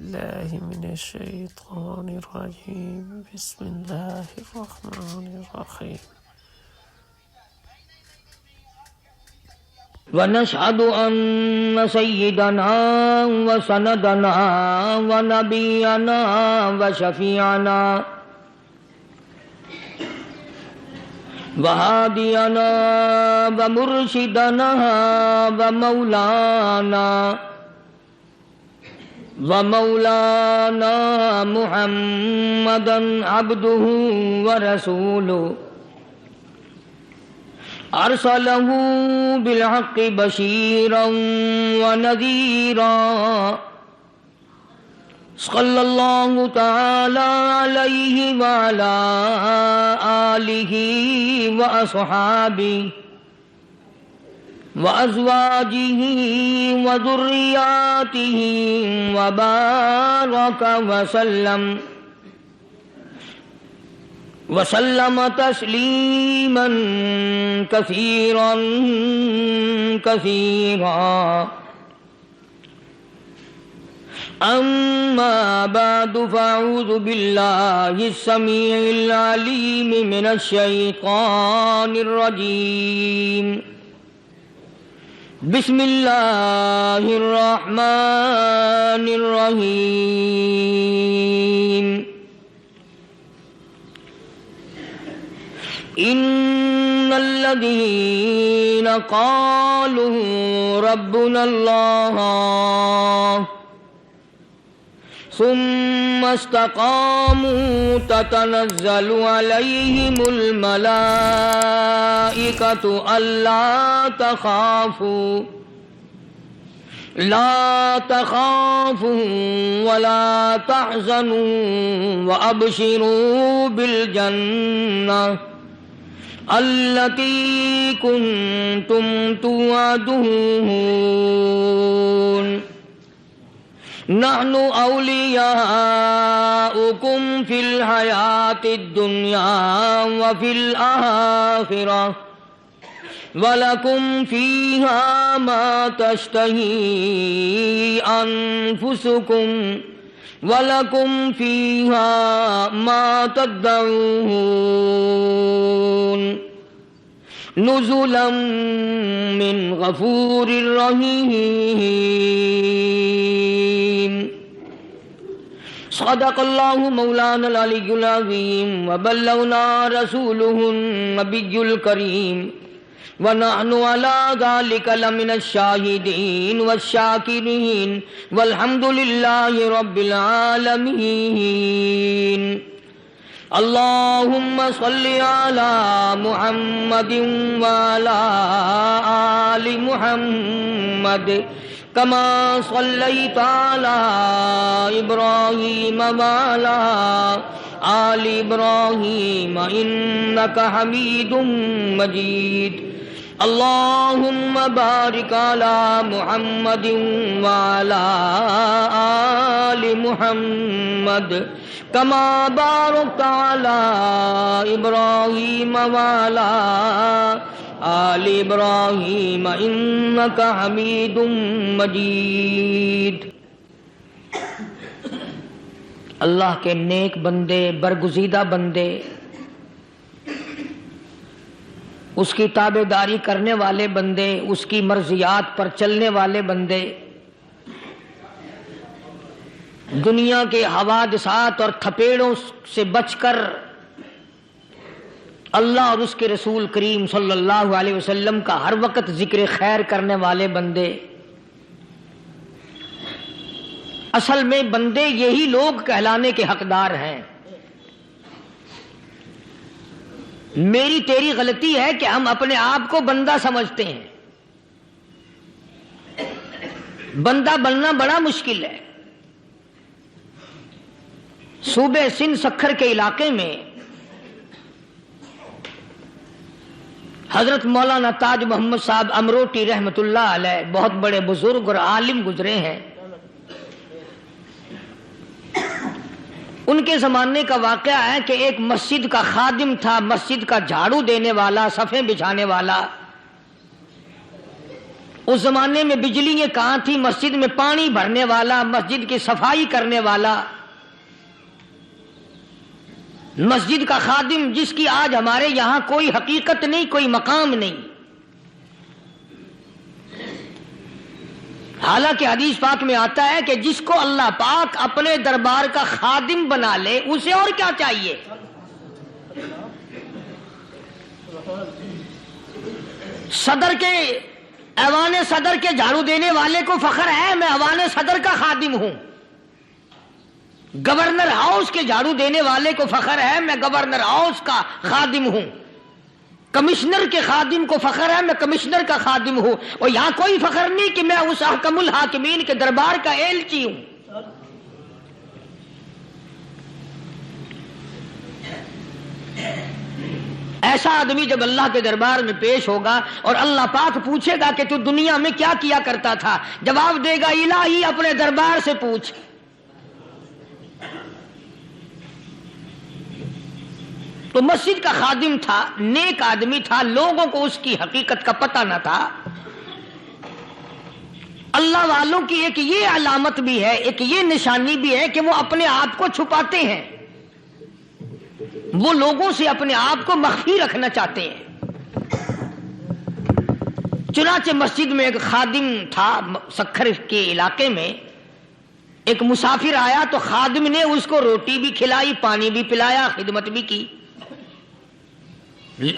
بالله من الشيطان الرجيم بسم الله الرحمن الرحيم ونشهد أن سيدنا وسندنا ونبينا وشفيعنا وهادينا ومرشدنا ومولانا محمدا عبده ورسوله أرسله بالحق بشيرا ونذيرا صلى الله تعالى عليه وعلى آله وأصحابه وأزواجه وذرياته وبارك وسلم تسليما كثيرا أما بعد فأعوذ بالله السميع العليم من الشيطان الرجيم بسم الله الرحمن الرحيم إن الذين قالوا ربنا الله ثم استقاموا تتنزل عليهم الملائكة لا تخافوا ولا تحزنوا وأبشروا بالجنة التي كنتم توعدون نحن أولياؤكم في الحياة الدنيا وفي الآخرة ولكم فيها ما تشتهي أنفسكم ولكم فيها ما تدعون نزلا من غفور رحيم صدق الله مولانا العلي العظيم وبلغنا رسوله النبي الكريم ونحن على ذلك لمن الشاهدين والشاكرين والحمد لله رب العالمين اللهم صل على محمد وعلى آل محمد كما صليت على إبراهيم وعلى آل إبراهيم إنك حميد مجيد اللهم بارك على محمد وعلى آل محمد كما باركت على إبراهيم وعلى آل إبراهيم إنك حميد مجيد اللہ کے نیک بندے، برگزیدہ بندے، اس کی تابع داری کرنے والے بندے، اس کی مرضیات پر چلنے والے بندے دنیا کے حوادثات اور تھپیڑوں سے بچ کر اللہ اور اس کے رسول کریم صلی اللہ علیہ وسلم کا ہر وقت ذکر خیر کرنے والے بندے، اصل میں بندے یہی لوگ کہلانے کے حقدار ہیں۔ میری تیری غلطی ہے کہ ہم اپنے آپ کو بندہ سمجھتے ہیں۔ بندہ بننا بڑا مشکل ہے۔ صوبے سندھ سکھر کے علاقے میں حضرت مولانا تاج محمد صاحب امروٹی رحمت اللہ علیہ بہت بڑے بزرگ اور عالم گزرے ہیں۔ ان کے زمانے کا واقعہ ہے کہ ایک مسجد کا خادم تھا، مسجد کا جھاڑو دینے والا، صفیں بچھانے والا۔ اس زمانے میں بجلیاں کہاں تھی؟ مسجد میں پانی بھرنے والا، مسجد کی صفائی کرنے والا، مسجد کا خادم، جس کی آج ہمارے یہاں کوئی حقیقت نہیں، کوئی مقام نہیں۔ حالانکہ حدیث پاک میں آتا ہے کہ جس کو اللہ پاک اپنے دربار کا خادم بنا لے اسے اور کیا چاہیے؟ صدر کے، ایوان صدر کے جھاڑو دینے والے کو فخر ہے میں ایوان صدر کا خادم ہوں، گورنر ہاؤس کے جھاڑو دینے والے کو فخر ہے میں گورنر ہاؤس کا خادم ہوں، کمشنر کے خادم کو فخر ہے میں کمشنر کا خادم ہوں، اور یہاں کوئی فخر نہیں کہ میں اس حکم الحاکمین کے دربار کا ایلچی ہوں۔ ایسا آدمی جب اللہ کے دربار میں پیش ہوگا اور اللہ پاک پوچھے گا کہ تو دنیا میں کیا کیا کرتا تھا، جواب دے گا الہی اپنے دربار سے پوچھ۔ تو مسجد کا خادم تھا، نیک آدمی تھا، لوگوں کو اس کی حقیقت کا پتہ نہ تھا۔ اللہ والوں کی ایک یہ علامت بھی ہے، ایک یہ نشانی بھی ہے کہ وہ اپنے آپ کو چھپاتے ہیں، وہ لوگوں سے اپنے آپ کو مخفی رکھنا چاہتے ہیں۔ چنانچہ مسجد میں ایک خادم تھا، سکھر کے علاقے میں ایک مسافر آیا تو خادم نے اس کو روٹی بھی کھلائی، پانی بھی پلایا، خدمت بھی کی،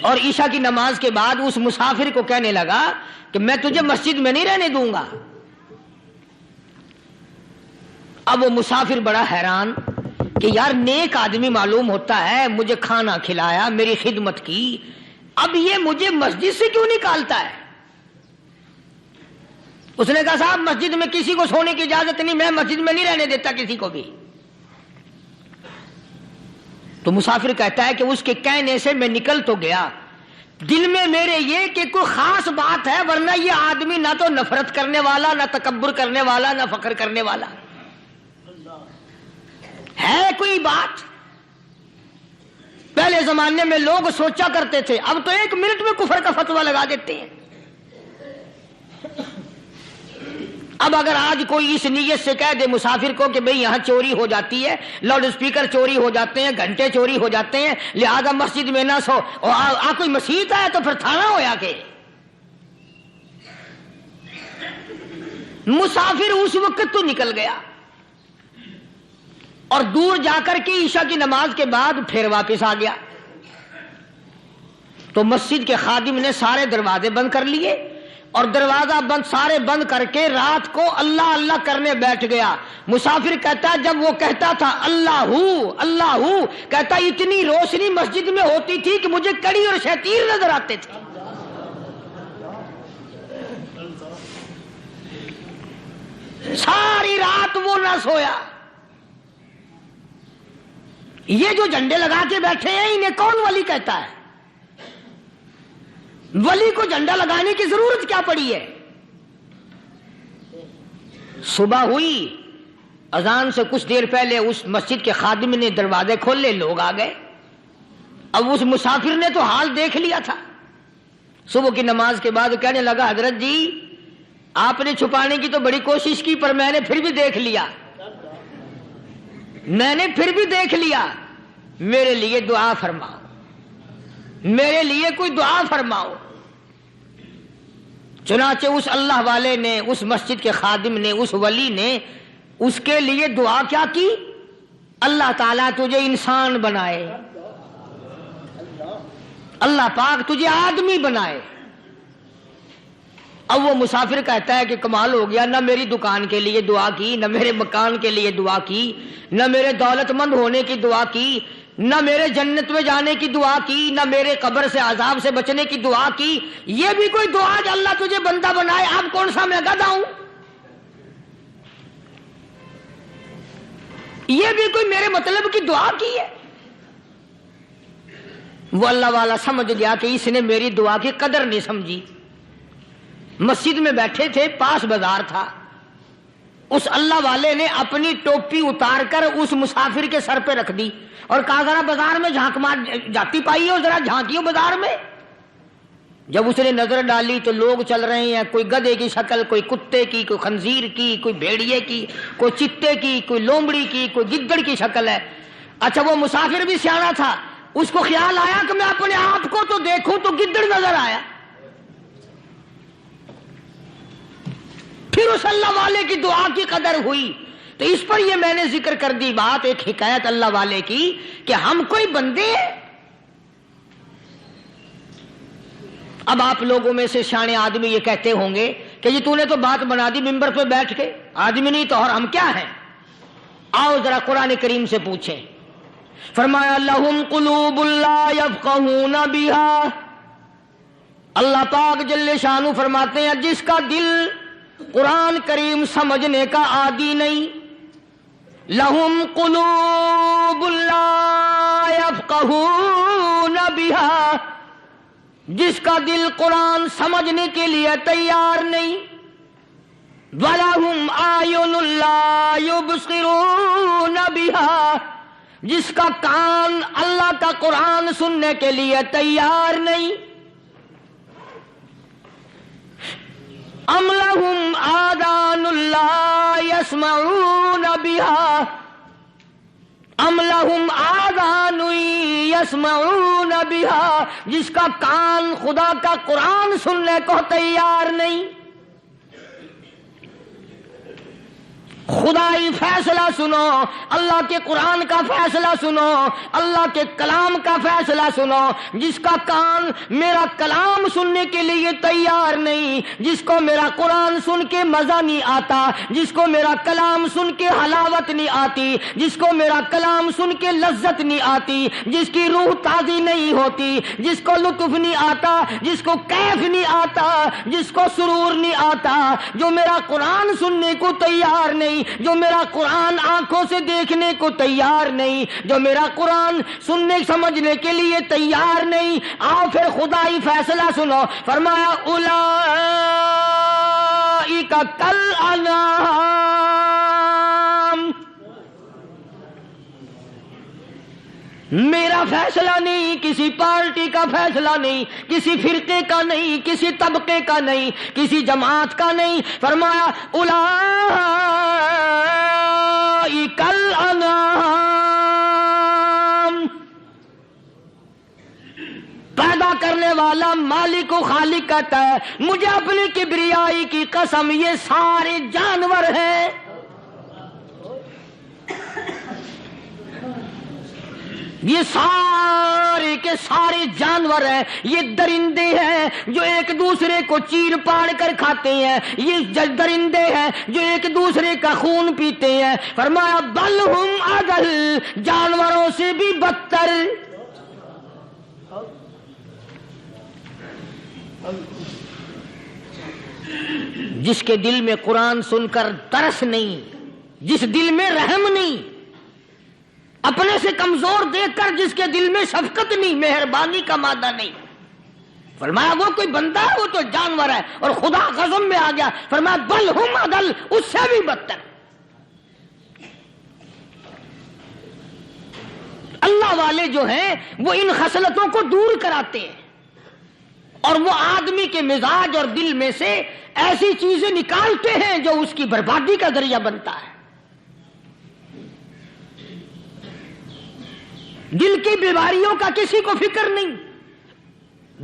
اور عشاء کی نماز کے بعد اس مسافر کو کہنے لگا کہ میں تجھے مسجد میں نہیں رہنے دوں گا۔ اب وہ مسافر بڑا حیران کہ یار نیک آدمی معلوم ہوتا ہے، مجھے کھانا کھلایا، میری خدمت کی، اب یہ مجھے مسجد سے کیوں نکالتا ہے؟ اس نے کہا صاحب مسجد میں کسی کو سونے کی اجازت نہیں، میں مسجد میں نہیں رہنے دیتا کسی کو بھی۔ تو مسافر کہتا ہے کہ اس کے کہنے سے میں نکل تو گیا، دل میں میرے یہ کہ کوئی خاص بات ہے، ورنہ یہ آدمی نہ تو نفرت کرنے والا، نہ تکبر کرنے والا، نہ فخر کرنے والا ہے کوئی بات۔ پہلے زمانے میں لوگ سوچا کرتے تھے، اب تو ایک منٹ میں کفر کا فتویٰ لگا دیتے ہیں۔ اب اگر آج کوئی اس نیت سے کہہ دے مسافر کو کہ بھئی یہاں چوری ہو جاتی ہے، لاؤڈ اسپیکر چوری ہو جاتے ہیں، گھنٹے چوری ہو جاتے ہیں، لہذا مسجد میں نہ سو، اور کوئی مسجد ہے تو پھر تھانہ ہویا کہ مسافر اس وقت تو نکل گیا، اور دور جا کر کے عشاء کی نماز کے بعد پھر واپس آ گیا۔ تو مسجد کے خادم نے سارے دروازے بند کر لیے، اور دروازہ بند سارے بند کر کے رات کو اللہ اللہ کرنے بیٹھ گیا۔ مسافر کہتا جب وہ کہتا تھا اللہ ہو اللہ ہو، کہتا اتنی روشنی مسجد میں ہوتی تھی کہ مجھے کڑی اور شتیر نظر آتے تھے۔ ساری رات وہ نہ سویا۔ یہ جو جھنڈے لگا کے بیٹھے ہیں انہیں کون ولی کہتا ہے؟ ولی کو جھنڈا لگانے کی ضرورت کیا پڑی ہے؟ صبح ہوئی، اذان سے کچھ دیر پہلے اس مسجد کے خادم نے دروازے کھولے، لوگ آ گئے۔ اب اس مسافر نے تو حال دیکھ لیا تھا۔ صبح کی نماز کے بعد کہنے لگا حضرت جی آپ نے چھپانے کی تو بڑی کوشش کی، پر میں نے پھر بھی دیکھ لیا، میں نے پھر بھی دیکھ لیا، میرے لیے دعا فرماؤ، میرے لیے کوئی دعا فرماؤ۔ چنانچہ اس اللہ والے نے، اس مسجد کے خادم نے، اس ولی نے اس کے لیے دعا کیا کی؟ اللہ تعالیٰ تجھے انسان بنائے، اللہ پاک تجھے آدمی بنائے۔ اب وہ مسافر کہتا ہے کہ کمال ہو گیا، نہ میری دکان کے لیے دعا کی، نہ میرے مکان کے لیے دعا کی، نہ میرے دولت مند ہونے کی دعا کی، نہ میرے جنت میں جانے کی دعا کی، نہ میرے قبر سے عذاب سے بچنے کی دعا کی۔ یہ بھی کوئی دعا کہ اللہ تجھے بندہ بنائے؟ اب کون سا میں گدھا ہوں؟ یہ بھی کوئی میرے مطلب کی دعا کی ہے؟ وہ اللہ والا سمجھ گیا کہ اس نے میری دعا کی قدر نہیں سمجھی۔ مسجد میں بیٹھے تھے، پاس بازار تھا، اس اللہ والے نے اپنی ٹوپی اتار کر اس مسافر کے سر پہ رکھ دی اور کہا ذرا بازار میں جھانک مار، جاتی پائی ہو، ذرا جھانکیو بازار میں۔ جب اس نے نظر ڈالی تو لوگ چل رہے ہیں، کوئی گدھے کی شکل، کوئی کتے کی، کوئی خنزیر کی، کوئی بھیڑیے کی، کوئی چتے کی، کوئی لومڑی کی، کوئی گدڑ کی شکل ہے۔ اچھا وہ مسافر بھی سیانا تھا، اس کو خیال آیا کہ میں اپنے آپ کو تو دیکھوں تو گدڑ نظر آیا۔ پھر اس اللہ والے کی دعا کی قدر ہوئی۔ تو اس پر یہ میں نے ذکر کر دی بات، ایک حکایت اللہ والے کی کہ ہم کوئی بندے ہیں۔ اب آپ لوگوں میں سے شانے آدمی یہ کہتے ہوں گے کہ یہ تو نے تو بات بنا دی ممبر پہ بیٹھ کے، آدمی نہیں تو اور ہم کیا ہیں؟ آؤ ذرا قرآن کریم سے پوچھیں۔ فرمایا لہم قلوب لا یفقہون بہا، اللہ پاک جل شانہ فرماتے ہیں جس کا دل قرآن کریم سمجھنے کا عادی نہیں، لہم قلوب لا یفقہون بہا، جس کا دل قرآن سمجھنے کے لیے تیار نہیں، وَلَهُمْ أَعْيُنٌ لَا يُبْصِرُونَ بِهَا، جس کا کان اللہ کا قرآن سننے کے لیے تیار نہیں، أَمْ لَهُمْ آذَانٌ لَا يَسْمَعُونَ بِهَا، ام لہم آذان یسمعون بہا، جس کا کان خدا کا قرآن سننے کو تیار نہیں۔ خدائی فیصلہ سنو، اللہ کے قرآن کا فیصلہ سنو، اللہ کے کلام کا فیصلہ سنو۔ جس کا کان میرا کلام سننے کے لیے تیار نہیں، جس کو میرا قرآن سن کے مزہ نہیں آتا، جس کو میرا کلام سن کے حلاوت نہیں آتی، جس کو میرا کلام سن کے لذت نہیں آتی، جس کی روح تازی نہیں ہوتی، جس کو لطف نہیں آتا، جس کو کیف نہیں آتا، جس کو سرور نہیں آتا، جو میرا قرآن سننے کو تیار نہیں، جو میرا قرآن آنکھوں سے دیکھنے کو تیار نہیں، جو میرا قرآن سننے سمجھنے کے لیے تیار نہیں، آؤ پھر خدائی فیصلہ سنو۔ فرمایا اولئک کالانعام، میرا فیصلہ نہیں، کسی پارٹی کا فیصلہ نہیں، کسی فرقے کا نہیں، کسی طبقے کا نہیں، کسی جماعت کا نہیں۔ فرمایا اولئک الانعام، پیدا کرنے والا مالک و خالق کہتا ہے مجھے اپنی کبریائی کی قسم یہ سارے جانور ہیں۔ یہ سارے کے سارے جانور ہیں، یہ درندے ہیں جو ایک دوسرے کو چیر پاڑ کر کھاتے ہیں، یہ درندے ہیں جو ایک دوسرے کا خون پیتے ہیں۔ فرمایا بل ہم اضل، جانوروں سے بھی بدتر۔ جس کے دل میں قرآن سن کر ترس نہیں، جس دل میں رحم نہیں، اپنے سے کمزور دیکھ کر جس کے دل میں شفقت نہیں، مہربانی کا مادہ نہیں، فرمایا وہ کوئی بندہ ہے، وہ تو جانور ہے۔ اور خدا غضب میں آ گیا، فرمایا بل ہم اضل، اس سے بھی بدتر۔ اللہ والے جو ہیں وہ ان خصلتوں کو دور کراتے ہیں، اور وہ آدمی کے مزاج اور دل میں سے ایسی چیزیں نکالتے ہیں جو اس کی بربادی کا ذریعہ بنتا ہے۔ دل کی بیماریوں کا کسی کو فکر نہیں،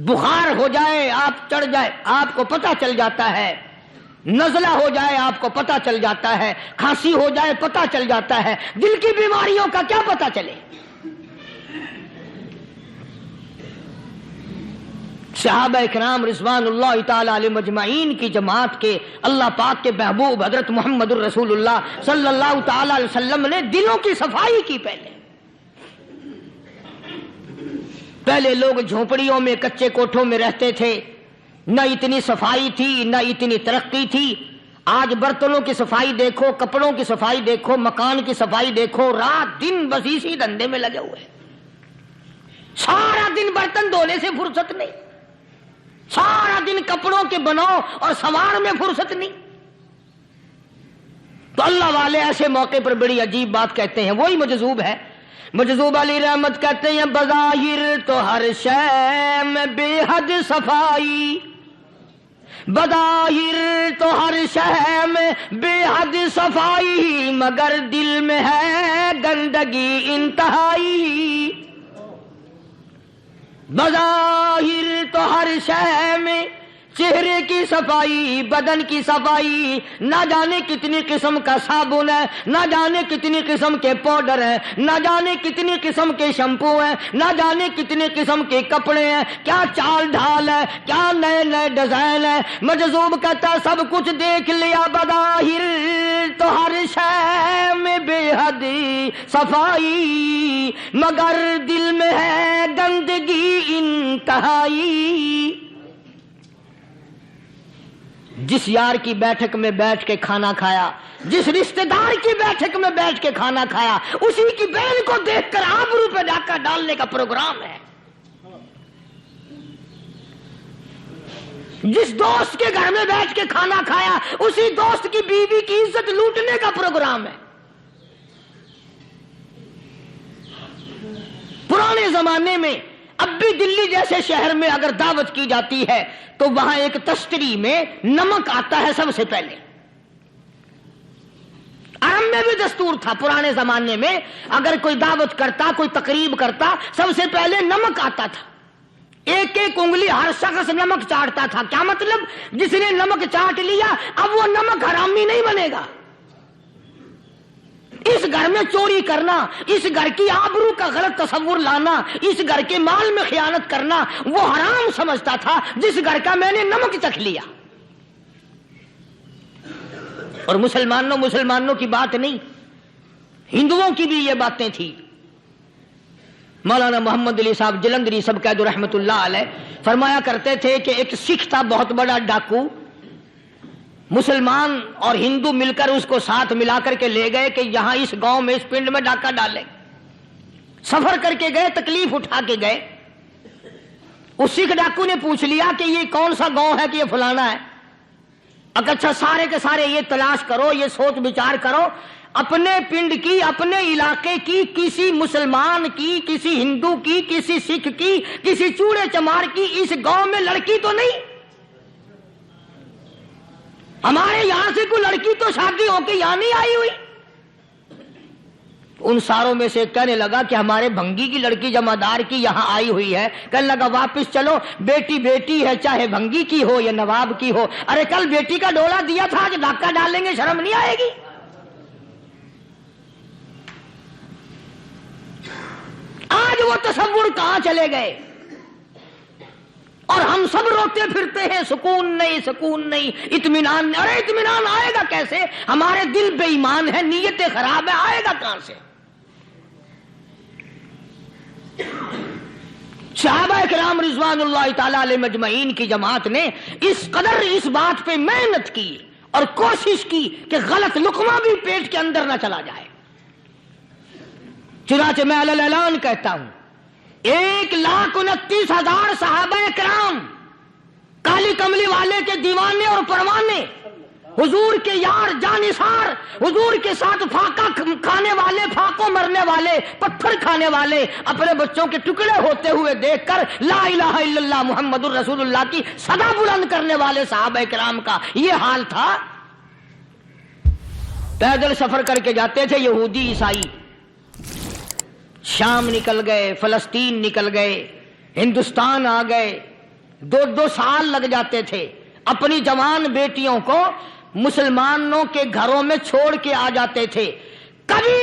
بخار ہو جائے آپ چڑھ جائے آپ کو پتہ چل جاتا ہے، نزلہ ہو جائے آپ کو پتہ چل جاتا ہے، کھانسی ہو جائے پتہ چل جاتا ہے، دل کی بیماریوں کا کیا پتہ چلے؟ صحابہ اکرام رضوان اللہ تعالی علیہ مجمعین کی جماعت کے اللہ پاک کے محبوب حضرت محمد الرسول اللہ صلی اللہ تعالی علیہ وسلم نے دلوں کی صفائی کی۔ پہلے لوگ جھونپڑیوں میں کچے کوٹھوں میں رہتے تھے، نہ اتنی صفائی تھی نہ اتنی ترقی تھی۔ آج برتنوں کی صفائی دیکھو، کپڑوں کی صفائی دیکھو، مکان کی صفائی دیکھو، رات دن بس اسی دھندے میں لگے ہوئے ہیں۔ سارا دن برتن دھونے سے فرصت نہیں، سارا دن کپڑوں کے بناؤ اور سنوار میں فرصت نہیں۔ تو اللہ والے ایسے موقع پر بڑی عجیب بات کہتے ہیں، وہی مجذوب ہے۔ مجذوب علی رحمت کہتے ہیں بظاہر تو ہر شے میں بے حد صفائی، بظاہر تو ہر شے میں بے حد صفائی، مگر دل میں ہے گندگی انتہائی۔ بظاہر تو ہر شے میں چہرے کی صفائی، بدن کی صفائی، نہ جانے کتنی قسم کا صابن ہے، نہ جانے کتنی قسم کے پاؤڈر ہیں، نہ جانے کتنی قسم کے شیمپو ہیں، نہ جانے کتنی قسم کے کپڑے ہیں، کیا چال ڈھال ہے، کیا نئے نئے ڈیزائن ہے۔ مجذوب کہتا ہے سب کچھ دیکھ لیا، بظاہر تو ہر شے میں بے حد صفائی، مگر دل میں ہے گندگی انتہائی۔ جس یار کی بیٹھک میں بیٹھ کے کھانا کھایا، جس رشتہ دار کی بیٹھک میں بیٹھ کے کھانا کھایا، اسی کی بہن کو دیکھ کر آبرو پہ ڈاکہ ڈالنے کا پروگرام ہے۔ جس دوست کے گھر میں بیٹھ کے کھانا کھایا، اسی دوست کی بیوی کی عزت لوٹنے کا پروگرام ہے۔ پرانے زمانے میں اب بھی دلی جیسے شہر میں اگر دعوت کی جاتی ہے تو وہاں ایک تشتری میں نمک آتا ہے سب سے پہلے۔ عرب میں بھی دستور تھا پرانے زمانے میں، اگر کوئی دعوت کرتا، کوئی تقریب کرتا، سب سے پہلے نمک آتا تھا۔ ایک ایک انگلی ہر شخص نمک چاٹتا تھا۔ کیا مطلب؟ جس نے نمک چاٹ لیا اب وہ نمک حرامی نہیں بنے گا۔ اس گھر میں چوری کرنا، اس گھر کی آبرو کا غلط تصور لانا، اس گھر کے مال میں خیانت کرنا وہ حرام سمجھتا تھا جس گھر کا میں نے نمک چکھ لیا۔ اور مسلمانوں کی بات نہیں، ہندوؤں کی بھی یہ باتیں تھی۔ مولانا محمد علی صاحب جلندری سب قید رحمت اللہ علیہ فرمایا کرتے تھے کہ ایک سکھ تھا بہت بڑا ڈاکو، مسلمان اور ہندو مل کر اس کو ساتھ ملا کر کے لے گئے کہ یہاں اس گاؤں میں اس پنڈ میں ڈاکہ ڈالے۔ سفر کر کے گئے، تکلیف اٹھا کے گئے۔ اس سکھ ڈاکو نے پوچھ لیا کہ یہ کون سا گاؤں ہے کہ یہ فلانا ہے۔ اچھا سارے کے سارے یہ تلاش کرو، یہ سوچ بچار کرو، اپنے پنڈ کی، اپنے علاقے کی، کسی مسلمان کی، کسی ہندو کی، کسی سکھ کی، کسی چوڑے چمار کی اس گاؤں میں لڑکی تو نہیں؟ ہمارے یہاں سے کوئی لڑکی تو شادی ہو کے یہاں نہیں آئی ہوئی؟ ان ساروں میں سے کہنے لگا کہ ہمارے بھنگی کی لڑکی جمعدار کی یہاں آئی ہوئی ہے۔ کہنے لگا واپس چلو، بیٹی بیٹی ہے، چاہے بھنگی کی ہو یا نواب کی ہو۔ ارے کل بیٹی کا ڈولا دیا تھا کہ ڈاکہ ڈالیں گے، شرم نہیں آئے گی؟ آج وہ تصور کہاں چلے گئے؟ اور ہم سب روتے پھرتے ہیں، سکون نہیں، سکون نہیں، اطمینان نہیں۔ ارے اطمینان آئے گا کیسے؟ ہمارے دل بے ایمان ہے، نیتیں خراب ہے، آئے گا کہاں سے؟ صحابہ کرام رضوان اللہ تعالی علیہ مجمعین کی جماعت نے اس قدر اس بات پہ محنت کی اور کوشش کی کہ غلط لقمہ بھی پیٹ کے اندر نہ چلا جائے۔ چنانچہ میں علی الاعلان کہتا ہوں 1,29,000 صحابہ کرام، کالی کملی والے کے دیوانے اور پروانے، حضور کے یار جانثار، حضور کے ساتھ فاقہ کھانے والے، پھاقوں مرنے والے، پتھر کھانے والے، اپنے بچوں کے ٹکڑے ہوتے ہوئے دیکھ کر لا الہ الا اللہ محمد الرسول اللہ کی صدا بلند کرنے والے صحابہ کرام کا یہ حال تھا۔ پیدل سفر کر کے جاتے تھے یہودی عیسائی، شام نکل گئے، فلسطین نکل گئے، ہندوستان آ گئے، 2 سال لگ جاتے تھے۔ اپنی جوان بیٹیوں کو مسلمانوں کے گھروں میں چھوڑ کے آ جاتے تھے۔ کبھی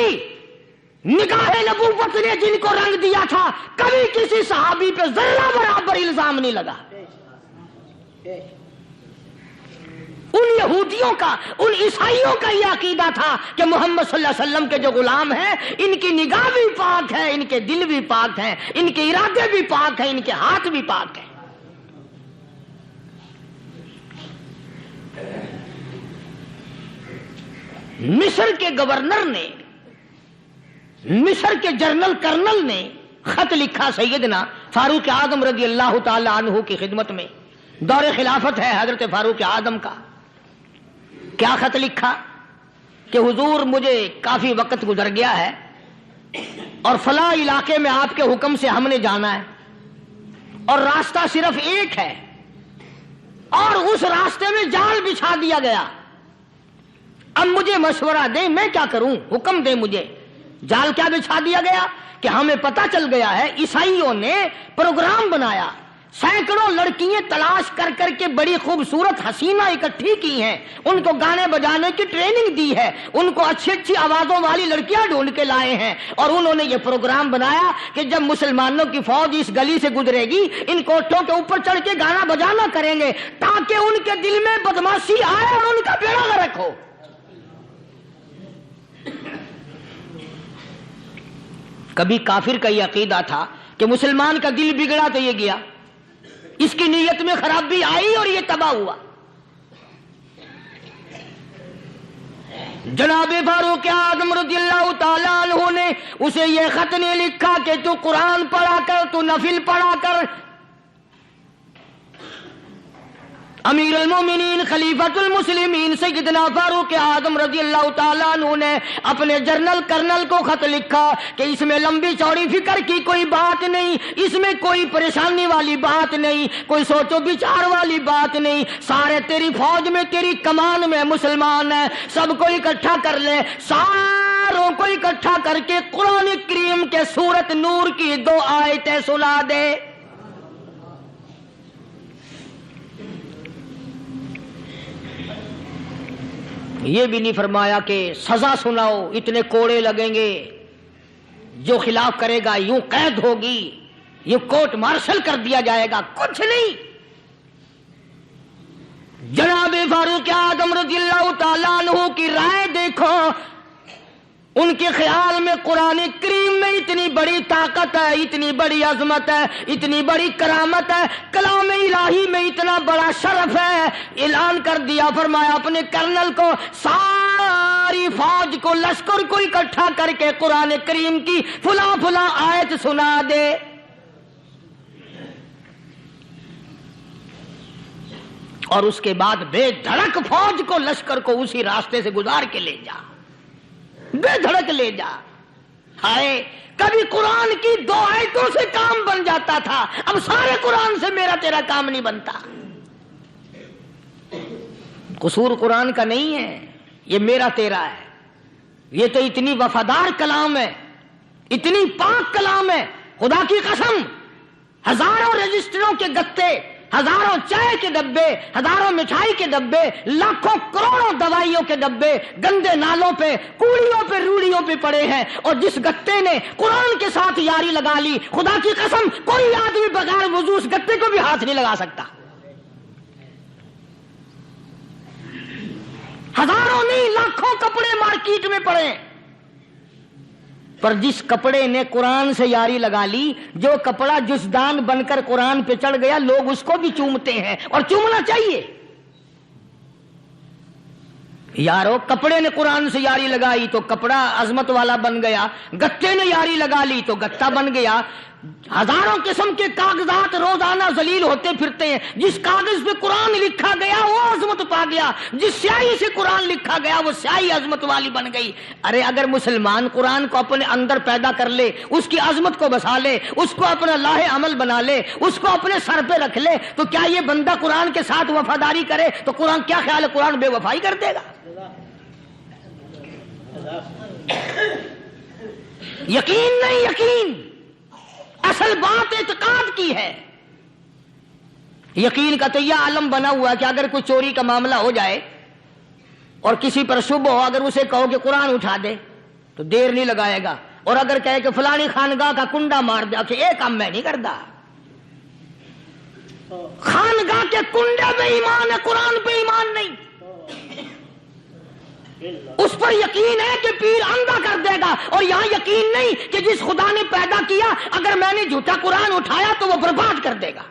نگاہ نبوت نے جن کو رنگ دیا تھا، کبھی کسی صحابی پہ ذرہ برابر الزام نہیں لگا۔ ان یہودیوں کا، ان عیسائیوں کا یہ عقیدہ تھا کہ محمد صلی اللہ علیہ وسلم کے جو غلام ہیں، ان کی نگاہ بھی پاک ہے، ان کے دل بھی پاک ہیں، ان کے ارادے بھی پاک ہیں، ان کے ہاتھ بھی پاک ہیں۔ مصر کے گورنر نے، مصر کے جنرل کرنل نے خط لکھا سیدنا فاروق اعظم رضی اللہ تعالی عنہ کی خدمت میں۔ دور خلافت ہے حضرت فاروق اعظم کا۔ کیا خط لکھا کہ حضور مجھے کافی وقت گزر گیا ہے، اور فلاں علاقے میں آپ کے حکم سے ہم نے جانا ہے اور راستہ صرف ایک ہے اور اس راستے میں جال بچھا دیا گیا. اب مجھے مشورہ دیں میں کیا کروں, حکم دیں مجھے. جال کیا بچھا دیا گیا کہ ہمیں پتا چل گیا ہے عیسائیوں نے پروگرام بنایا, سینکڑوں لڑکیاں تلاش کر کر کے بڑی خوبصورت حسینہ اکٹھی کی ہیں, ان کو گانے بجانے کی ٹریننگ دی ہے, ان کو اچھی اچھی آوازوں والی لڑکیاں ڈھونڈ کے لائے ہیں اور انہوں نے یہ پروگرام بنایا کہ جب مسلمانوں کی فوج اس گلی سے گزرے گی ان کوٹھوں کے اوپر چڑھ کے گانا بجانا کریں گے تاکہ ان کے دل میں بدماشی آئے اور ان کا بیڑا غرق ہو. کبھی کافر کا یہ عقیدہ تھا کہ مسلمان کا دل بگڑا تو یہ گیا, اس کی نیت میں خرابی آئی اور یہ تباہ ہوا. جناب فاروق اعظم رضی اللہ تعالیٰ عنہ نے اسے یہ خط نہیں لکھا کہ تو قرآن پڑھا کر, تو نفل پڑھا کر. امیر المومنین خلیفۃ المسلمین سیدنا فاروق اعظم رضی اللہ تعالیٰ عنہ نے اپنے جنرل کرنل کو خط لکھا کہ اس میں لمبی چوڑی فکر کی کوئی بات نہیں, اس میں کوئی پریشانی والی بات نہیں, کوئی سوچ و بچار والی بات نہیں, سارے تیری فوج میں تیری کمان میں مسلمان ہیں, سب کو اکٹھا کر لے, ساروں کو اکٹھا کر کے قرآن کریم کے سورت نور کی 2 آیتیں سنا دے. یہ بھی نہیں فرمایا کہ سزا سناؤ, اتنے کوڑے لگیں گے, جو خلاف کرے گا یوں قید ہوگی, یہ کورٹ مارشل کر دیا جائے گا, کچھ نہیں. جناب فاروق اعظم رضی اللہ تعالیٰ عنہ کی رائے دیکھو, ان کے خیال میں قرآن کریم میں اتنی بڑی طاقت ہے, اتنی بڑی عظمت ہے, اتنی بڑی کرامت ہے, کلام الہی میں اتنا بڑا شرف ہے. اعلان کر دیا, فرمایا اپنے کرنل کو ساری فوج کو لشکر کو اکٹھا کر کے قرآن کریم کی فلاں فلاں آیت سنا دے. اور اس کے بعد بے دھڑک فوج کو لشکر کو اسی راستے سے گزار کے لے جا, بے دھڑک لے جا. ہائے کبھی قرآن کی 2 آیتوں سے کام بن جاتا تھا, اب سارے قرآن سے میرا تیرا کام نہیں بنتا. قصور قرآن کا نہیں ہے, یہ میرا تیرا ہے. یہ تو اتنی وفادار کلام ہے, اتنی پاک کلام ہے, خدا کی قسم ہزاروں رجسٹروں کے گتے, ہزاروں چائے کے ڈبے, ہزاروں مٹھائی کے ڈبے, لاکھوں کروڑوں دوائیوں کے ڈبے گندے نالوں پہ, کوڑیوں پہ, روڑیوں پہ پڑے ہیں, اور جس گتے نے قرآن کے ساتھ یاری لگا لی, خدا کی قسم کوئی آدمی بغیر وضو اس گتے کو بھی ہاتھ نہیں لگا سکتا. ہزاروں نہیں لاکھوں کپڑے مارکیٹ میں پڑے, پر جس کپڑے نے قرآن سے یاری لگا لی, جو کپڑا جسدان بن کر قرآن پہ چڑھ گیا, لوگ اس کو بھی چومتے ہیں اور چومنا چاہیے. یارو کپڑے نے قرآن سے یاری لگائی تو کپڑا عظمت والا بن گیا, گتے نے یاری لگا لی تو گتا بن گیا. ہزاروں قسم کے کاغذات روزانہ ذلیل ہوتے پھرتے ہیں, جس کاغذ پہ قرآن لکھا گیا وہ عظمت پا گیا, جس سیاہی سے قرآن لکھا گیا وہ سیاہی عظمت والی بن گئی. ارے اگر مسلمان قرآن کو اپنے اندر پیدا کر لے, اس کی عظمت کو بسا لے, اس کو اپنا لاہ عمل بنا لے, اس کو اپنے سر پہ رکھ لے, تو کیا یہ بندہ قرآن کے ساتھ وفاداری کرے تو قرآن کیا خیال ہے, قرآن بے وفائی کر دے گا؟ یقین نہیں, یقین اصل بات اعتقاد کی ہے. یقین کا تو یہ عالم بنا ہوا ہے کہ اگر کوئی چوری کا معاملہ ہو جائے اور کسی پر شبہ ہو, اگر اسے کہو کہ قرآن اٹھا دے تو دیر نہیں لگائے گا, اور اگر کہے کہ فلانی خانگاہ کا کنڈا مار دے, کہ ایک کام میں نہیں کرتا. خانگاہ کے کنڈے پہ ایمان ہے, قرآن پہ ایمان نہیں. اس پر یقین ہے کہ پیر اندھا کر دے گا, اور یہاں یقین نہیں کہ جس خدا نے پیدا کیا اگر میں نے جھوٹا قرآن اٹھایا تو وہ برباد کر دے گا.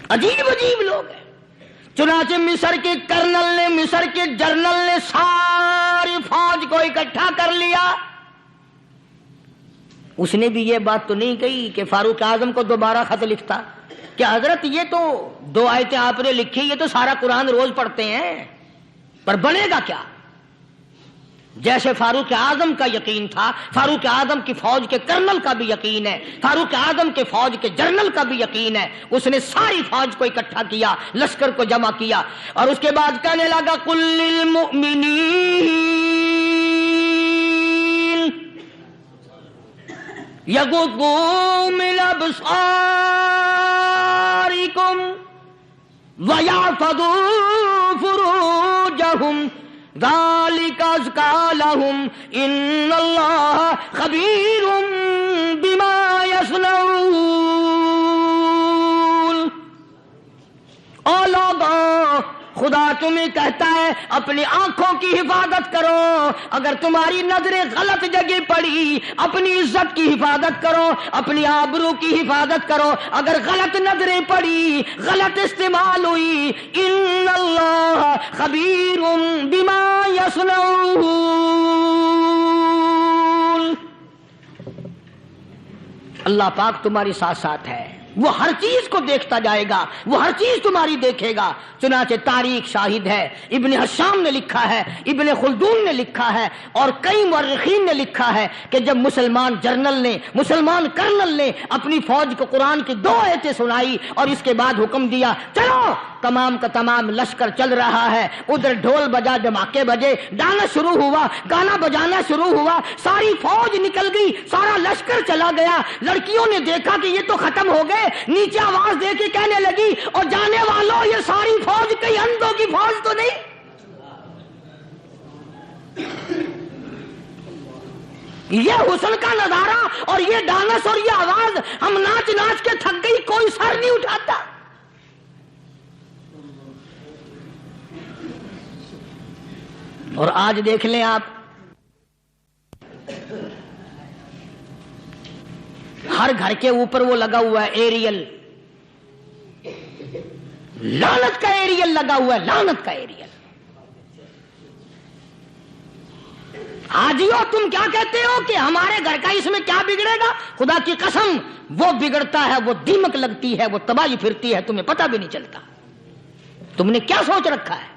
عجیب عجیب لوگ ہیں. چنانچہ مصر کے کرنل نے, مصر کے جنرل نے ساری فوج کو اکٹھا کر لیا. اس نے بھی یہ بات تو نہیں کہی کہ فاروق اعظم کو دوبارہ خط لکھتا کہ حضرت یہ تو 2 آیتیں آپ نے لکھی, یہ تو سارا قرآن روز پڑھتے ہیں, پر بنے گا کیا؟ جیسے فاروق اعظم کا یقین تھا، فاروق اعظم کی فوج کے کرنل کا بھی یقین ہے، فاروق اعظم کے فوج کے جنرل کا بھی یقین ہے. اس نے ساری فوج کو اکٹھا کیا، لشکر کو جمع کیا، اور اس کے بعد کہنے لگا قل للمؤمنین یغضوا من ابصارکم وَيَحْفَظُوا فُرُوجَهُمْ ذَلِكَ أَزْكَىٰ لَهُمْ إِنَّ اللَّهَ خَبِيرٌ بِمَا يَصْنَعُونَ. او لوگوں، خدا تمہیں کہتا ہے اپنی آنکھوں کی حفاظت کرو. اگر تمہاری نظریں غلط جگہ پڑی، اپنی عزت کی حفاظت کرو، اپنی آبرو کی حفاظت کرو. اگر غلط نظریں پڑی، غلط استعمال ہوئی، ان اللہ خبیر بما یصنعون. اللہ پاک تمہاری ساتھ ساتھ ہے، وہ ہر چیز کو دیکھتا جائے گا، وہ ہر چیز تمہاری دیکھے گا. چنانچہ تاریخ شاہد ہے، ابن حشام نے لکھا ہے، ابن خلدون نے لکھا ہے، اور کئی مورخین نے لکھا ہے کہ جب مسلمان جرنل نے، مسلمان کرنل نے اپنی فوج کو قرآن کی 2 آیتیں سنائی اور اس کے بعد حکم دیا چلو، تمام کا تمام لشکر چل رہا ہے. ادھر ڈھول بجا، دھماکے بجے، گانا شروع ہوا، گانا بجانا شروع ہوا، ساری فوج نکل گئی، سارا لشکر چلا گیا. لڑکیوں نے دیکھا کہ یہ تو ختم ہو گئے، نیچے آواز دے کے کہنے لگی اور جانے والوں یہ ساری فوج کئی اندھوں کی فوج تو نہیں. یہ حسن کا نظارہ اور یہ ڈانس اور یہ آواز، ہم ناچ ناچ کے تھک گئی، کوئی سر نہیں اٹھاتا. اور آج دیکھ لیں آپ، ہر گھر کے اوپر وہ لگا ہوا ہے ایریل، لعنت کا ایریل لگا ہوا ہے، لعنت کا ایریل. حاجیو تم کیا کہتے ہو کہ ہمارے گھر کا اس میں کیا بگڑے گا؟ خدا کی قسم وہ بگڑتا ہے، وہ دیمک لگتی ہے، وہ تباہی پھرتی ہے، تمہیں پتہ بھی نہیں چلتا. تم نے کیا سوچ رکھا ہے؟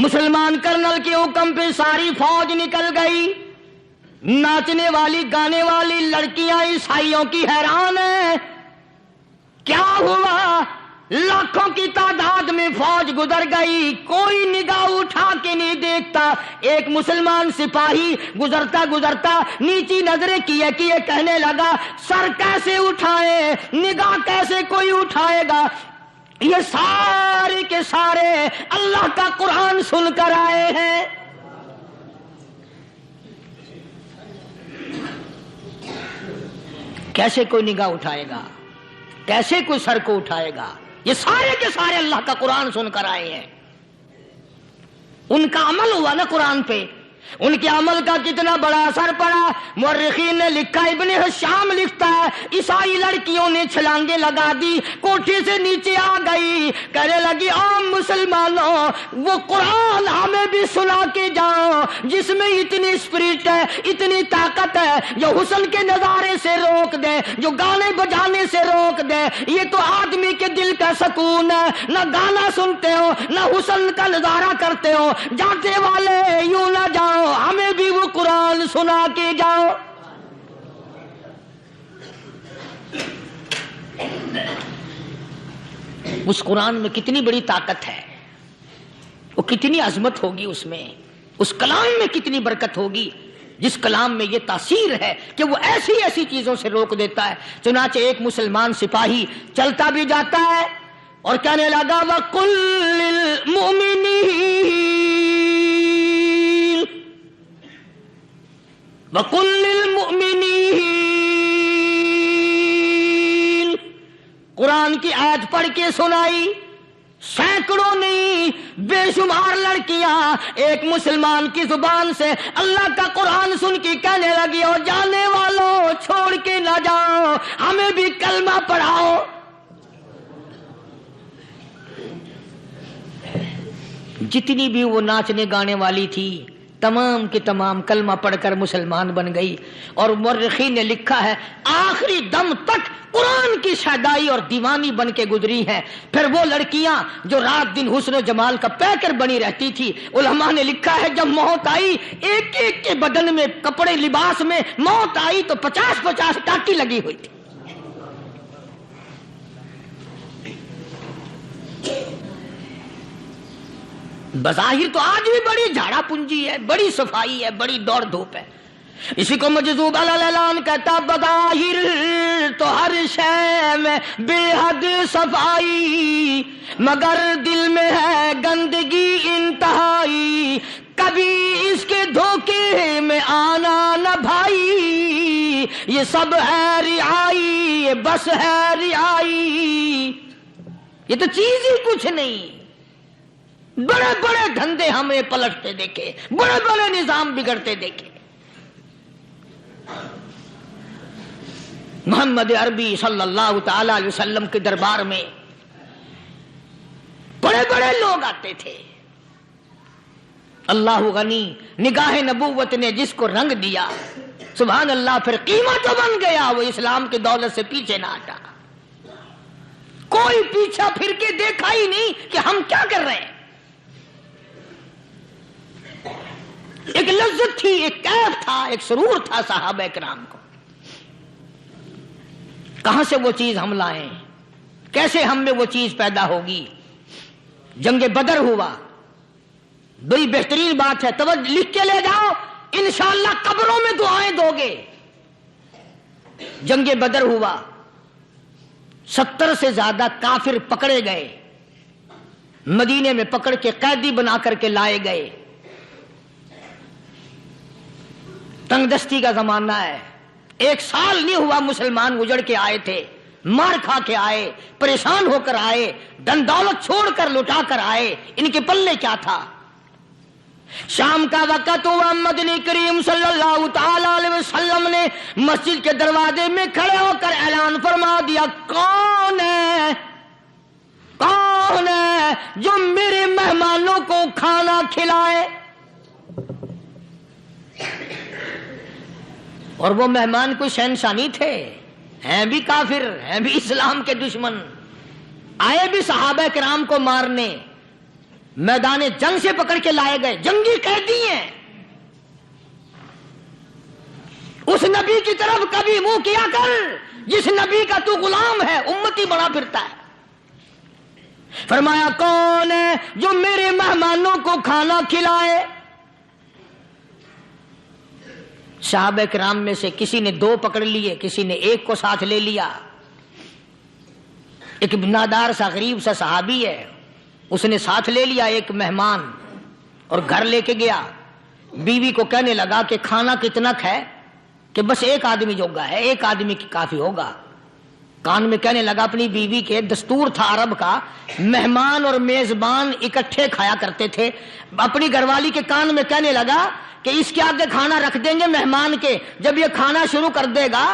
مسلمان کرنل کے حکم پہ ساری فوج نکل گئی. ناچنے والی گانے والی لڑکیاں عیسائیوں کی حیران ہیں. کیا ہوا؟ لاکھوں کی تعداد میں فوج گزر گئی، کوئی نگاہ اٹھا کے نہیں دیکھتا. ایک مسلمان سپاہی گزرتا گزرتا نیچی نظریں کیے کیے کہنے لگا سر کیسے اٹھائے، نگاہ کیسے کوئی اٹھائے گا؟ یہ سارے کے سارے اللہ کا قرآن سن کر آئے ہیں. کیسے کوئی نگاہ اٹھائے گا؟ کیسے کوئی سر کو اٹھائے گا؟ یہ سارے کے سارے اللہ کا قرآن سن کر آئے ہیں. ان کا عمل ہوا نا قرآن پہ، ان کے عمل کا کتنا بڑا اثر پڑا. مورخین نے لکھا، ابن حشام لکھتا ہے عیسائی لڑکیوں نے چھلانگیں لگا دی، کوٹھی سے نیچے آ گئی، کہنے لگی عام مسلمانوں وہ قرآن ہمیں بھی سنا کے جاؤ جس میں اتنی اسپرٹ ہے، اتنی طاقت ہے، جو حسن کے نظارے سے روک دے، جو گانے بجانے سے روک دے. یہ تو آدمی کے دل کا سکون ہے. نہ گانا سنتے ہو، نہ حسن کا نظارہ کرتے ہو. جاتے والے یوں نہ جاؤ، ہمیں بھی وہ قرآن سنا کے جاؤ. اس قرآن میں کتنی بڑی طاقت ہے، وہ کتنی عظمت ہوگی، اس میں اس کلام میں کتنی برکت ہوگی، جس کلام میں یہ تاثیر ہے کہ وہ ایسی ایسی چیزوں سے روک دیتا ہے. چنانچہ ایک مسلمان سپاہی چلتا بھی جاتا ہے اور کہنے لگا وَقُلْ لِلْمُؤْمِنِينَ وَقُلْ لِلْمُؤْمِنِينَ. قرآن کی آیت پڑھ کے سنائی. سینکڑوں نہیں، بے شمار لڑکیاں ایک مسلمان کی زبان سے اللہ کا قرآن سن کے کہنے لگی اور جانے والوں چھوڑ کے نہ جاؤ، ہمیں بھی کلمہ پڑھاؤ. جتنی بھی وہ ناچنے گانے والی تھی تمام کے تمام کلمہ پڑھ کر مسلمان بن گئی. اور مورخین نے لکھا ہے آخری دم تک قرآن کی شیدائی اور دیوانی بن کے گزری ہیں. پھر وہ لڑکیاں جو رات دن حسن و جمال کا پیکر بنی رہتی تھی، علماء نے لکھا ہے جب موت آئی ایک ایک کے بدن میں کپڑے لباس میں موت آئی تو 50-50 ٹاٹی لگی ہوئی تھی. بظاہر تو آج بھی بڑی جھاڑا پنجی ہے، بڑی صفائی ہے، بڑی دوڑ دھوپ ہے. اسی کو مجذوب الاعلان کہتا بظاہر تو ہر شے میں بے حد صفائی، مگر دل میں ہے گندگی انتہائی، کبھی اس کے دھوکے میں آنا نہ بھائی، یہ سب ہے رعائی، یہ بس ہے رعائی. یہ تو چیز ہی کچھ نہیں. بڑے بڑے دھندے ہمیں پلٹتے دیکھے، بڑے بڑے نظام بگڑتے دیکھے. محمد عربی صلی اللہ تعالی علیہ وسلم کے دربار میں بڑے بڑے لوگ آتے تھے. اللہ غنی، نگاہ نبوت نے جس کو رنگ دیا سبحان اللہ، پھر قیمت تو بن گیا، وہ اسلام کی دولت سے پیچھے نہ ہٹا. کوئی پیچھا پھر کے دیکھا ہی نہیں کہ ہم کیا کر رہے ہیں. ایک لذت تھی، ایک کیف تھا، ایک سرور تھا صحابہ کرام کو. کہاں سے وہ چیز ہم لائیں؟ کیسے ہم میں وہ چیز پیدا ہوگی؟ جنگ بدر ہوا، بڑی بہترین بات ہے، توجہ لکھ کے لے جاؤ، انشاءاللہ قبروں میں دعائیں دو گے. جنگ بدر ہوا، 70 سے زیادہ کافر پکڑے گئے، مدینے میں پکڑ کے قیدی بنا کر کے لائے گئے. تنگ دستی کا زمانہ ہے، 1 سال نہیں ہوا مسلمان اجڑ کے آئے تھے، مار کھا کے آئے، پریشان ہو کر آئے، دن دولت چھوڑ کر لٹا کر آئے. ان کے پلے کیا تھا؟ شام کا وقت ہوا، مدنی کریم صلی اللہ تعالی علیہ وسلم نے مسجد کے دروازے میں کھڑے ہو کر اعلان فرما دیا، کون ہے جو میرے مہمانوں کو کھانا کھلائے؟ اور وہ مہمان کوئی شہنشاہ نہیں تھے، ہیں بھی کافر، ہیں بھی اسلام کے دشمن، آئے بھی صحابہ کرام کو مارنے، میدان جنگ سے پکڑ کے لائے گئے، جنگی قیدی ہیں. اس نبی کی طرف کبھی منہ کیا کر جس نبی کا تو غلام ہے، امتی بنا پھرتا ہے. فرمایا کون ہے جو میرے مہمانوں کو کھانا کھلائے؟ صحابہ کرام میں سے کسی نے 2 پکڑ لیے، کسی نے 1 کو ساتھ لے لیا. ایک بنادار سا غریب سا صحابی ہے، اس نے ساتھ لے لیا ایک مہمان اور گھر لے کے گیا. بیوی کو کہنے لگا کہ کھانا کتنا ہے؟ کہ بس 1 آدمی جوگا ہے، 1 آدمی کی کافی ہوگا. کان میں کہنے لگا اپنی بیوی کے، دستور تھا عرب کا، مہمان اور میزبان اکٹھے کھایا کرتے تھے. اپنی گھر والی کے کان میں کہنے لگا کہ اس کے آگے کھانا رکھ دیں گے مہمان کے، جب یہ کھانا شروع کر دے گا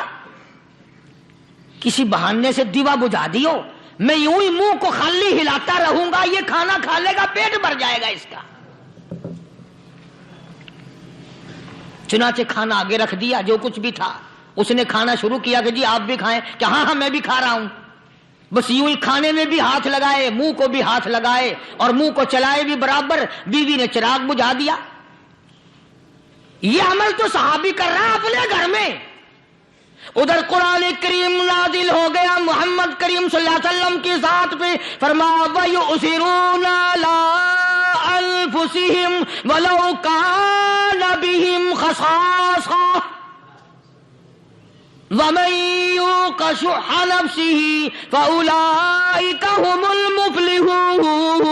کسی بہانے سے دیوا بجھا دیو، میں یوں ہی منہ کو خالی ہلاتا رہوں گا، یہ کھانا کھا لے گا، پیٹ بھر جائے گا اس کا. چنانچہ کھانا آگے رکھ دیا، جو کچھ بھی تھا. اس نے کھانا شروع کیا کہ جی آپ بھی کھائیں، کہ ہاں میں بھی کھا رہا ہوں. بس یوں ہی کھانے میں بھی ہاتھ لگائے، منہ کو بھی ہاتھ لگائے اور منہ کو چلائے بھی برابر. بیوی نے چراغ بجھا دیا. یہ عمل تو صحابی کر رہا اپنے گھر میں. ادھر قرآن کریم نازل ہو گیا محمد کریم صلی اللہ علیہ وسلم کی ذات پہ، فرمایا وَيُؤْثِرُونَ عَلَىٰ أَنفُسِهِمْ وَلَوْ كَانَ بِهِمْ خَصَاصَةٌ وَمَن يُوقَ شُحَّ نَفْسِهِ فَأُولَٰئِكَ هُمُ الْمُفْلِحُونَ.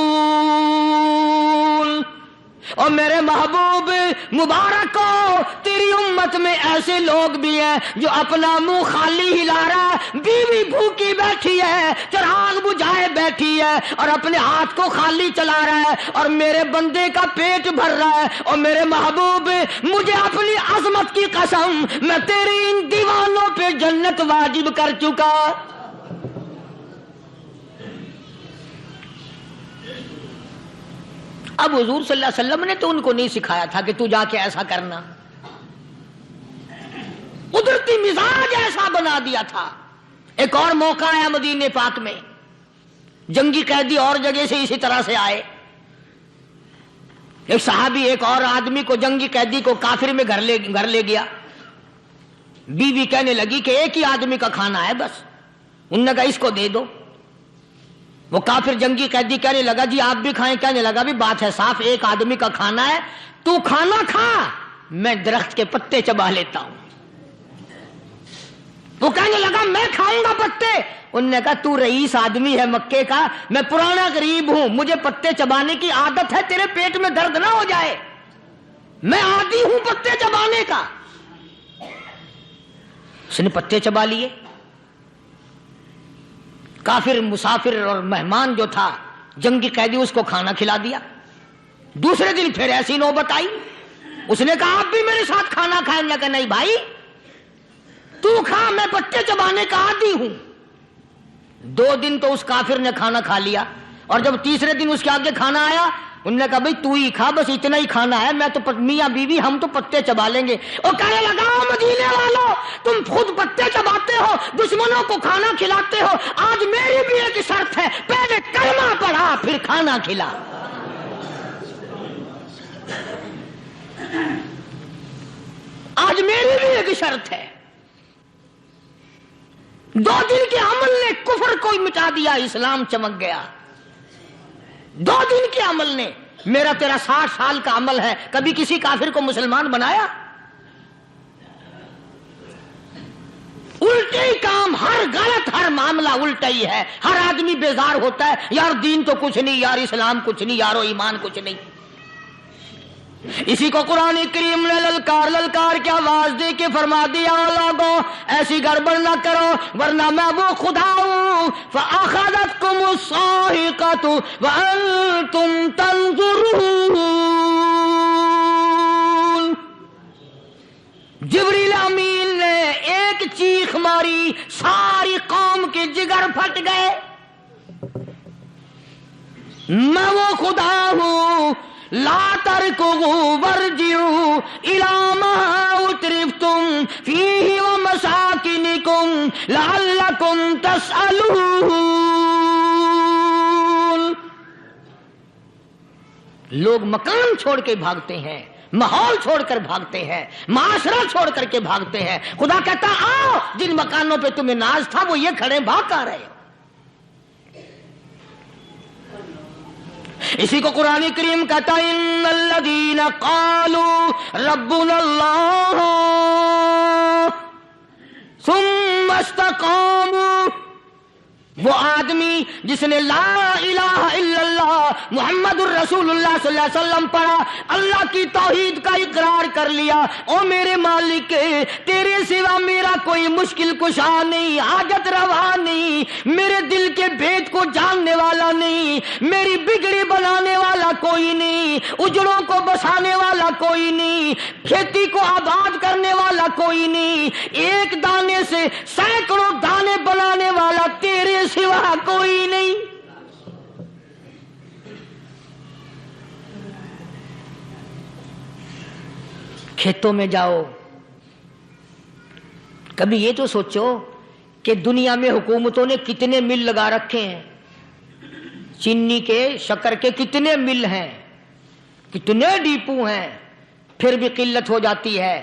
اور میرے محبوب مبارک ہو، تیری امت میں ایسے لوگ بھی ہیں جو اپنا منہ خالی ہلا رہا ہے، بیوی بھوکی بیٹھی ہے، چراغ بجھائے بیٹھی ہے اور اپنے ہاتھ کو خالی چلا رہا ہے اور میرے بندے کا پیٹ بھر رہا ہے. اور میرے محبوب مجھے اپنی عظمت کی قسم، میں تیری ان دیوانوں پہ جنت واجب کر چکا. اب حضور صلی اللہ علیہ وسلم نے تو ان کو نہیں سکھایا تھا کہ تو جا کے ایسا کرنا، قدرتی مزاج ایسا بنا دیا تھا. ایک اور موقع آیا مدینے پاک میں، جنگی قیدی اور جگہ سے اسی طرح سے آئے، ایک صحابی ایک اور آدمی کو، جنگی قیدی کو کافر میں گھر لے گیا، بیوی کہنے لگی کہ ایک ہی آدمی کا کھانا ہے بس، انہوں نے کہا اس کو دے دو، وہ کافر جنگی قیدی کہنے لگا جی آپ بھی کھائیں، کہنے لگا بھی بات ہے صاف، ایک آدمی کا کھانا ہے، تو کھانا کھا، میں درخت کے پتے چبا لیتا ہوں۔ وہ کہنے لگا میں کھاؤں گا پتے، انہوں نے کہا تو رئیس آدمی ہے مکے کا، میں پرانا غریب ہوں، مجھے پتے چبانے کی عادت ہے، تیرے پیٹ میں درد نہ ہو جائے، میں عادی ہوں پتے چبانے کا۔ اس نے پتے چبا لیے، کافر مسافر اور مہمان جو تھا جنگی قیدی اس کو کھانا کھلا دیا۔ دوسرے دن پھر ایسی نوبت آئی، اس نے کہا آپ بھی میرے ساتھ کھانا کھائیں، نے کہا نہیں بھائی تو کھا، میں پتے چبانے کا عادی ہوں۔ 2 دن تو اس کافر نے کھانا کھا لیا، اور جب تیسرے دن اس کے آگے کھانا آیا، انہوں نے کہا بھائی تو ہی کھا، بس اتنا ہی کھانا ہے، میں تو میاں بیوی ہم تو پتے چبا لیں گے۔ اور کہنے لگا مدینے والوں تم خود پتے چباتے ہو، دشمنوں کو کھانا کھلاتے ہو، آج میری بھی ایک شرط ہے، پہلے کلمہ پڑھا پھر کھانا کھلا۔ آج میری بھی ایک شرط ہے۔ 2 دن کے عمل نے کفر کو مٹا دیا، اسلام چمک گیا۔ 2 دن کے عمل نے، میرا تیرا 60 سال کا عمل ہے، کبھی کسی کافر کو مسلمان بنایا؟ الٹے ہی کام، ہر غلط، ہر معاملہ الٹا ہی ہے، ہر آدمی بیزار ہوتا ہے، یار دین تو کچھ نہیں، یار اسلام کچھ نہیں، یارو ایمان کچھ نہیں۔ اسی کو قرآن کریم نے للکار کے آواز دے کے فرما دیا لوگوں ایسی گڑبڑ نہ کرو ورنہ میں وہ خدا ہوں، فَأَخَذَتْكُمُ الصَّاعِقَةُ وَأَنْتُمْ تَنْظُرُونَ۔ جبریل امین نے ایک چیخ ماری، ساری قوم کے جگر پھٹ گئے، میں وہ خدا ہوں، لا ترکضوا وارجعوا إلى ما أترفتم فيه ومساكنكم لعلكم تسألون۔ لوگ مکان چھوڑ کے بھاگتے ہیں، ماحول چھوڑ کر بھاگتے ہیں، معاشرہ چھوڑ کر کے بھاگتے ہیں، خدا کہتا آؤ جن مکانوں پہ تمہیں ناز تھا وہ یہ کھڑے بھاگ کر رہے ہو۔ اسی کو قرآن کریم کہتا ہے ان الذین قالوا ربنا اللہ ثم استقاموا، وہ آدمی جس نے لا الہ الا اللہ محمد الرسول اللہ صلی اللہ علیہ وسلم پڑھا، اللہ کی توحید کا اقرار کر لیا، او میرے مالک تیرے سوا میرا کوئی مشکل کشا نہیں، حاجت روا نہیں، میرے دل کے بھید کو جاننے والا نہیں، میری بگڑی بنانے والا کوئی نہیں، اجڑوں کو بسانے والا کوئی نہیں، کھیتی کو آباد کرنے والا کوئی نہیں، ایک دانے سے سینکڑوں دانے بنانے والا تیرے سوا کوئی نہیں۔ کھیتوں میں جاؤ، کبھی یہ تو سوچو کہ دنیا میں حکومتوں نے کتنے مل لگا رکھے ہیں، چینی کے، شکر کے کتنے مل ہیں، کتنے ڈیپو ہیں، پھر بھی قلت ہو جاتی ہے۔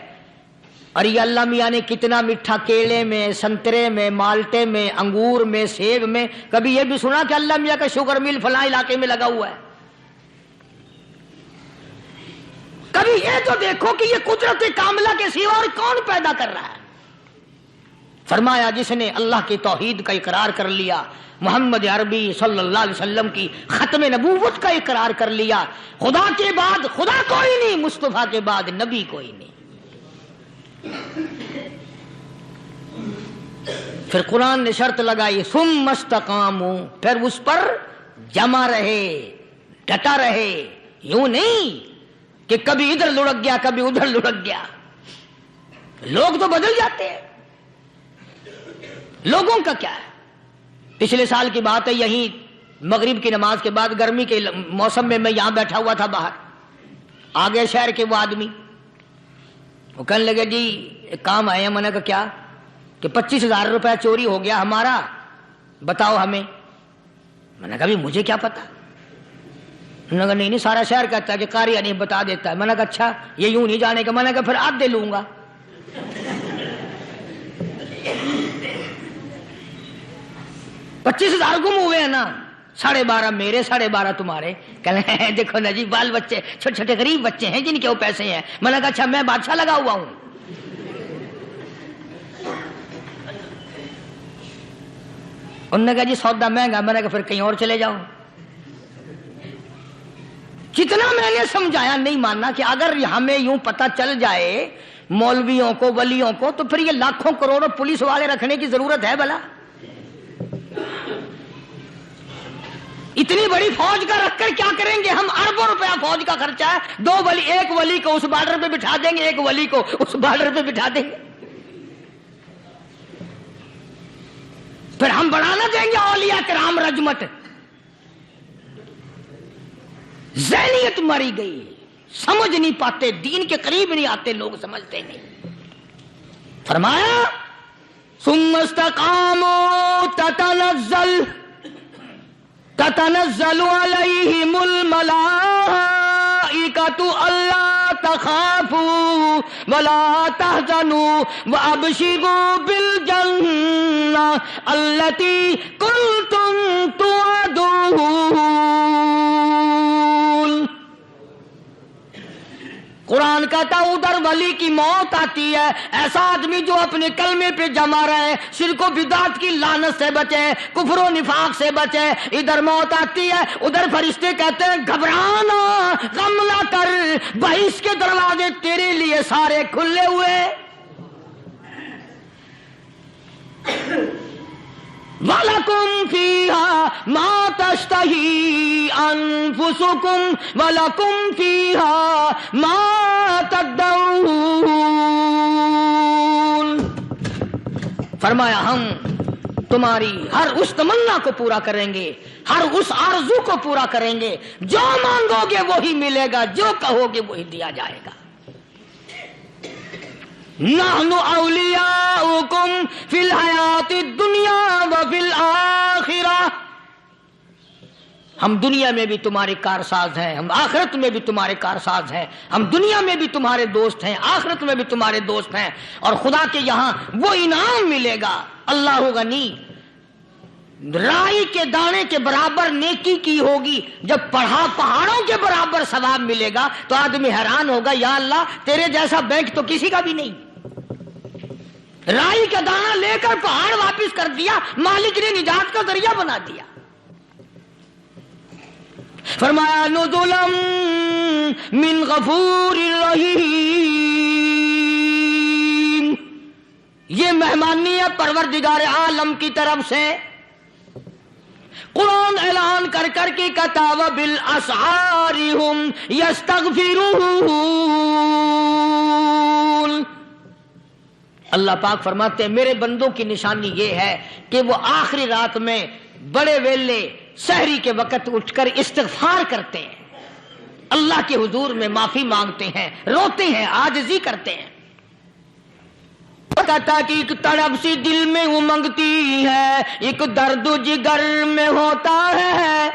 اور یہ اللہ میاں نے کتنا میٹھا کیلے میں، سنترے میں، مالٹے میں، انگور میں، سیب میں، کبھی یہ بھی سنا کہ اللہ میاں کا شوگر مل فلاں علاقے میں لگا ہوا ہے؟ کبھی یہ تو دیکھو کہ یہ قدرت کاملہ کے سوا اور کون پیدا کر رہا ہے؟ فرمایا جس نے اللہ کی توحید کا اقرار کر لیا، محمد عربی صلی اللہ علیہ وسلم کی ختم نبوت کا اقرار کر لیا، خدا کے بعد خدا کوئی نہیں، مصطفیٰ کے بعد نبی کوئی نہیں۔ پھر قرآن نے شرط لگائی ثم استقاموا، پھر اس پر جمع رہے، ڈٹا رہے، یوں نہیں کہ کبھی ادھر لڑک گیا کبھی ادھر لڑک گیا۔ لوگ تو بدل جاتے ہیں، لوگوں کا کیا ہے؟ پچھلے سال کی بات ہے، یہیں مغرب کی نماز کے بعد گرمی کے موسم میں میں یہاں بیٹھا ہوا تھا باہر، آگے شہر کے وہ آدمی، وہ کہنے لگے جی ایک کام آئے ہیں، میں نے کہا کیا؟ کہ 25,000 روپے چوری ہو گیا ہمارا، بتاؤ ہمیں۔ میں نے کہا بھی مجھے کیا پتا؟ انہوں نے کہا نہیں سارا شہر کہتا ہے کہ قاری نہیں بتا دیتا ہے۔ میں نے کہا اچھا یہ یوں نہیں جانے کا۔ میں نے کہا پھر آدھے لوں گا۔ 25,000 گم ہوئے ہیں نا، 12.5 میرے 12.5 تمہارے۔ کہنے دیکھو نا جی بال بچے چھوٹے چھوٹے غریب بچے ہیں جن کے وہ پیسے ہیں۔ میں نے کہا اچھا میں بادشاہ لگا ہوا ہوں؟ انہوں نے کہا جی سودا مہنگا۔ میں نے کہا پھر کہیں اور چلے جاؤ۔ جتنا میں نے سمجھایا نہیں ماننا کہ اگر ہمیں یوں پتہ چل جائے مولویوں کو ولیوں کو تو پھر یہ لاکھوں کروڑوں پولیس والے رکھنے کی ضرورت ہے بھلا؟ اتنی بڑی فوج کا رکھ کر کیا کریں گے ہم؟ اربوں روپیہ فوج کا خرچہ ہے۔ 2 ولی، ایک ولی کو اس بارڈر پہ بٹھا دیں گے، ایک ولی کو اس بارڈر پہ بٹھا دیں گے۔ پھر ہم بڑھانا دیں گے اولیاء کرام رجمت؟ ذہنیت مری گئی، سمجھ نہیں پاتے، دین کے قریب نہیں آتے لوگ، سمجھتے نہیں۔ فرمایا ثم استقاموا تتنزل علیہم الملائکۃ الا تخافوا ولا تحزنوا وابشروا بالجنہ التی کنتم توعدون۔ قرآن کہتا ہے ادھر ولی کی موت آتی ہے، ایسا آدمی جو اپنے کلمے پہ جمع رہے، شرک و بدعت کی لعنت سے بچے، کفر و نفاق سے بچے۔ ادھر موت آتی ہے، ادھر فرشتے کہتے ہیں گھبرانا، غم نہ کر، بہشت کے دروازے تیرے لیے سارے کھلے ہوئے۔ وَلَكُمْ فِيهَا مَا تَشْتَهِي أَنفُسُكُمْ وَلَكُمْ فِيهَا مَا تَدَّعُونَ۔ فرمایا ہم تمہاری ہر اس تمنا کو پورا کریں گے، ہر اس آرزو کو پورا کریں گے، جو مانگو گے وہی ملے گا، جو کہو گے وہی دیا جائے گا۔ نحن اولیاؤکم فی الحیات الدنیا وفی الآخرہ۔ ہم دنیا میں بھی تمہارے کارساز ہیں، ہم آخرت میں بھی تمہارے کارساز ہیں۔ ہم دنیا میں بھی تمہارے دوست ہیں، آخرت میں بھی تمہارے دوست ہیں، اور خدا کے یہاں وہ انعام ملے گا۔ اللہ غنی، رائی کے دانے کے برابر نیکی کی ہوگی، جب پہاڑوں کے برابر ثواب ملے گا تو آدمی حیران ہوگا، یا اللہ تیرے جیسا بینک تو کسی کا بھی نہیں۔ رائی کا دانہ لے کر پہاڑ واپس کر دیا، مالک نے نجات کا ذریعہ بنا دیا۔ فرمایا نزلا من غفور رحیم، یہ مہمانی ہے پروردگار عالم کی طرف سے۔ قرآن اعلان کر کر کے کہتا وبالاسحار هم یستغفرون۔ اللہ پاک فرماتے ہیں میرے بندوں کی نشانی یہ ہے کہ وہ آخری رات میں بڑے ویلے سحری کے وقت اٹھ کر استغفار کرتے ہیں، اللہ کے حضور میں معافی مانگتے ہیں، روتے ہیں، عاجزی کرتے ہیں۔ کہتا کہ ایک تڑپ سی دل میں امنگتی ہے، ایک درد جگر میں ہوتا ہے،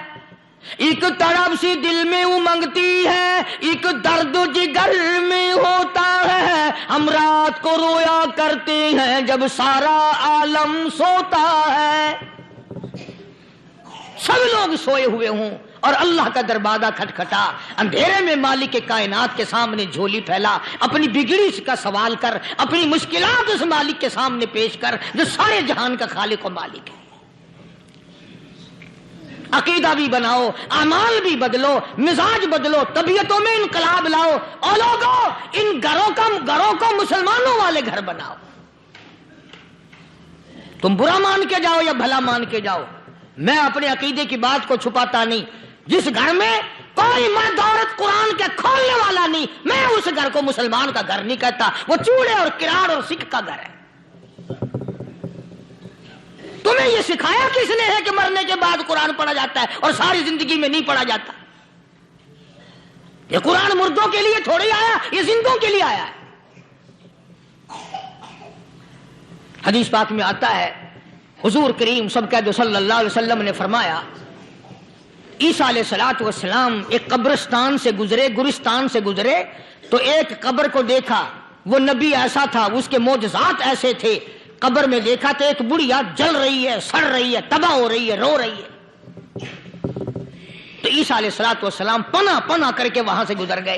ایک تڑپ سی دل میں امنگتی ہے، ایک درد جگر میں ہوتا ہے۔ ہم رات کو رویا کرتے ہیں جب سارا عالم سوتا ہے۔ سب لوگ سوئے ہوئے ہوں اور اللہ کا دروازہ کھٹکھٹا، اندھیرے میں مالک کائنات کے سامنے جھولی پھیلا، اپنی بگڑی کا سوال کر، اپنی مشکلات اس مالک کے سامنے پیش کر جو سارے جہان کا خالق و مالک ہے۔ عقیدہ بھی بناؤ، اعمال بھی بدلو، مزاج بدلو، طبیعتوں میں انقلاب لاؤ، اور لوگوں ان گھروں کو مسلمانوں والے گھر بناؤ۔ تم برا مان کے جاؤ یا بھلا مان کے جاؤ، میں اپنے عقیدے کی بات کو چھپاتا نہیں۔ جس گھر میں کوئی مرد عورت قرآن کے کھولنے والا نہیں، میں اس گھر کو مسلمان کا گھر نہیں کہتا، وہ چوڑے اور کراڑ اور سکھ کا گھر ہے۔ تمہیں یہ سکھایا کس نے ہے کہ مرنے کے بعد قرآن پڑھا جاتا ہے اور ساری زندگی میں نہیں پڑھا جاتا؟ یہ قرآن مردوں کے لیے تھوڑی آیا، یہ زندوں کے لیے آیا ہے۔ حدیث پاک میں آتا ہے حضور کریم سب کہہ دو صلی اللہ علیہ وسلم نے فرمایا عیسیٰ علیہ الصلوۃ والسلام ایک قبرستان سے گزرے، گورستان سے گزرے تو ایک قبر کو دیکھا، وہ نبی ایسا تھا، اس کے معجزات ایسے تھے، قبر میں دیکھا تو ایک بڑھیا جل رہی ہے، سڑ رہی ہے، تباہ ہو رہی ہے، رو رہی ہے۔ تو عیسیٰ علیہ الصلوۃ والسلام پناہ پناہ کر کے وہاں سے گزر گئے۔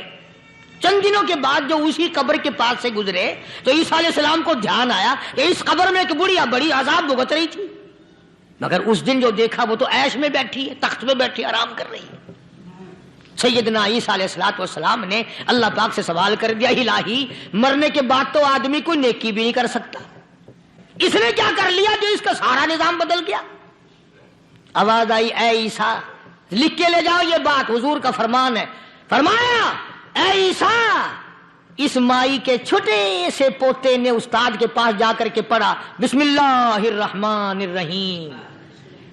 چند دنوں کے بعد جو اسی قبر کے پاس سے گزرے تو عیسیٰ علیہ السلام کو دھیان آیا کہ اس قبر میں ایک بڑھیا بڑی عذاب بھگت رہی تھی، مگر اس دن جو دیکھا وہ تو عیش میں بیٹھی ہے، تخت میں بیٹھی آرام کر رہی ہے۔ سیدنا عیسیٰ علیہ الصلوۃ والسلام نے اللہ پاک سے سوال کر دیا، الہی مرنے کے بعد تو آدمی کوئی نیکی بھی نہیں کر سکتا، اس نے کیا کر لیا جو اس کا سارا نظام بدل گیا؟ آواز آئی، اے عیسیٰ لکھ کے لے جاؤ، یہ بات حضور کا فرمان ہے۔ فرمایا اے عیسیٰ، اس مائی کے چھوٹے سے پوتے نے استاد کے پاس جا کر کے پڑھا بسم اللہ الرحمن الرحیم،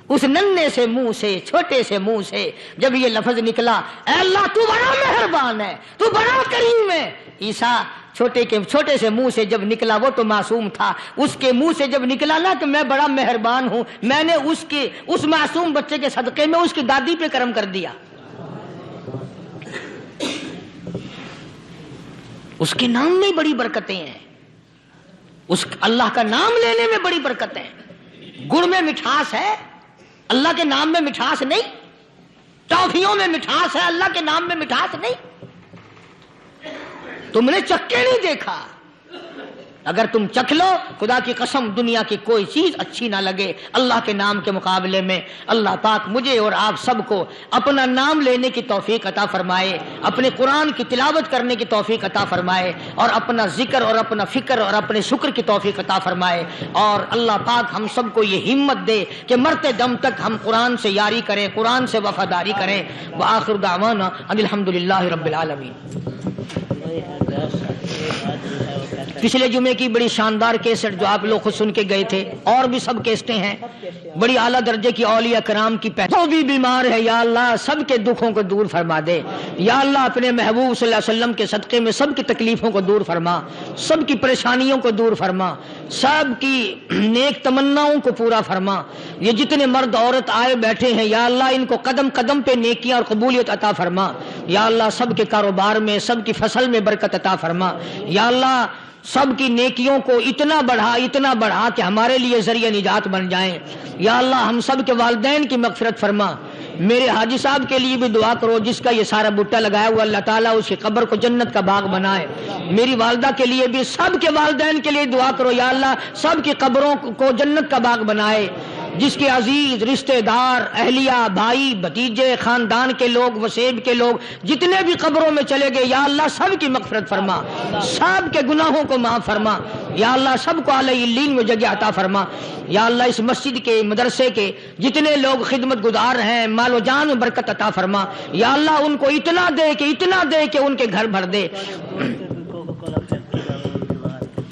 اس ننھے سے منہ سے، چھوٹے سے منہ سے جب یہ لفظ نکلا، اے اللہ تو بڑا مہربان ہے، تو بڑا کریم ہے۔ عیسیٰ چھوٹے سے منہ سے جب نکلا، وہ تو معصوم تھا، اس کے منہ سے جب نکلا نا کہ میں بڑا مہربان ہوں، میں نے اس معصوم بچے کے صدقے میں اس کی دادی پہ کرم کر دیا۔ اس کے نام میں بڑی برکتیں ہیں، اللہ کا نام لینے میں بڑی برکتیں ہیں۔ گڑ میں مٹھاس ہے، اللہ کے نام میں مٹھاس نہیں۔ ٹافیوں میں مٹھاس ہے، اللہ کے نام میں مٹھاس نہیں۔ تم نے چکھ کے نہیں دیکھا، اگر تم چکھ لو خدا کی قسم دنیا کی کوئی چیز اچھی نہ لگے اللہ کے نام کے مقابلے میں۔ اللہ پاک مجھے اور آپ سب کو اپنا نام لینے کی توفیق عطا فرمائے، اپنے قرآن کی تلاوت کرنے کی توفیق عطا فرمائے، اور اپنا ذکر اور اپنا فکر اور اپنے شکر کی توفیق عطا فرمائے، اور اللہ پاک ہم سب کو یہ ہمت دے کہ مرتے دم تک ہم قرآن سے یاری کریں، قرآن سے وفاداری کریں۔ وآخر دعوانا ان الحمدللہ رب العالمین۔ پچھلے جمعے کی بڑی شاندار کیسٹ جو آپ لوگ خود سن کے گئے تھے، اور بھی سب کیسٹیں ہیں، بڑی اعلیٰ درجے کی اولیاء کرام کی جو بھی بیمار ہے یا اللہ سب کے دکھوں کو دور فرما دے، یا اللہ اپنے محبوب صلی اللہ علیہ وسلم کے صدقے میں سب کی تکلیفوں کو دور فرما، سب کی پریشانیوں کو دور فرما، سب کی نیک تمناؤں کو پورا فرما۔ یہ جتنے مرد عورت آئے بیٹھے ہیں یا اللہ ان کو قدم قدم پہ نیکیاں اور قبولیت عطا فرما، یا اللہ سب کے کاروبار میں، سب کی فصل میں برکت عطا فرما، یا اللہ سب کی نیکیوں کو اتنا بڑھا کہ ہمارے لیے ذریعہ نجات بن جائیں۔ یا اللہ ہم سب کے والدین کی مغفرت فرما۔ میرے حاجی صاحب کے لیے بھی دعا کرو، جس کا یہ سارا بٹا لگایا ہوا اللہ تعالیٰ اس کی قبر کو جنت کا باغ بنائے۔ میری والدہ کے لیے بھی، سب کے والدین کے لیے دعا کرو، یا اللہ سب کی قبروں کو جنت کا باغ بنائے۔ جس کے عزیز رشتہ دار، اہلیہ، بھائی، بھتیجے، خاندان کے لوگ، وسیب کے لوگ جتنے بھی قبروں میں چلے گئے یا اللہ سب کی مغفرت فرما، سب کے گناہوں کو معاف فرما، یا اللہ سب کو اعلی علین میں جگہ عطا فرما۔ یا اللہ اس مسجد کے، مدرسے کے جتنے لوگ خدمت گزار ہیں مال و جان میں برکت عطا فرما، یا اللہ ان کو اتنا دے کہ ان کے گھر بھر دے۔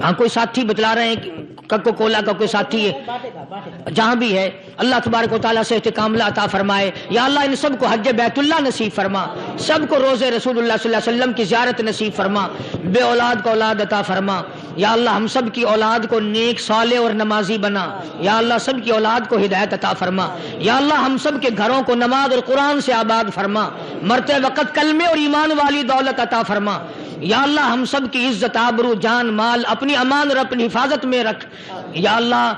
ہاں کوئی ساتھی بتلا رہے ہیں کوکو کولا کا کوئی ساتھی ہے جہاں بھی ہے، اللہ تبارک و تعالیٰ سے کاملہ عطا فرمائے۔ یا اللہ ان سب کو حج بیت اللہ نصیب فرما، سب کو روزے رسول اللہ صلی اللہ علیہ وسلم کی زیارت نصیب فرما، بے اولاد کو اولاد عطا فرما۔ یا اللہ ہم سب کی اولاد کو نیک، صالح اور نمازی بنا، یا اللہ سب کی اولاد کو ہدایت عطا فرما۔ یا اللہ ہم سب کے گھروں کو نماز اور قرآن سے آباد فرما، مرتے وقت کلمے اور ایمان والی دولت عطا فرما۔ یا اللہ ہم سب کی عزت، آبرو، جان، مال اپنی امان اور اپنی حفاظت میں رکھ۔ یا اللہ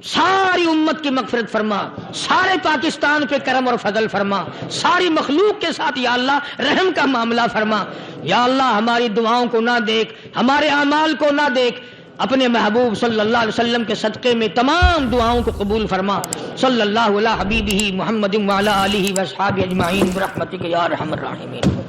ساری امت کی مغفرت فرما، سارے پاکستان پہ کرم اور فضل فرما، ساری مخلوق کے ساتھ یا اللہ رحم کا معاملہ فرما۔ یا اللہ ہماری دعاؤں کو نہ دیکھ، ہمارے اعمال کو نہ دیکھ، اپنے محبوب صلی اللہ علیہ وسلم کے صدقے میں تمام دعاؤں کو قبول فرما۔ صلی اللہ علی حبیبہ محمد وعلی آلہ واصحابہ اجمعین برحمتک یا ارحم الراحمین۔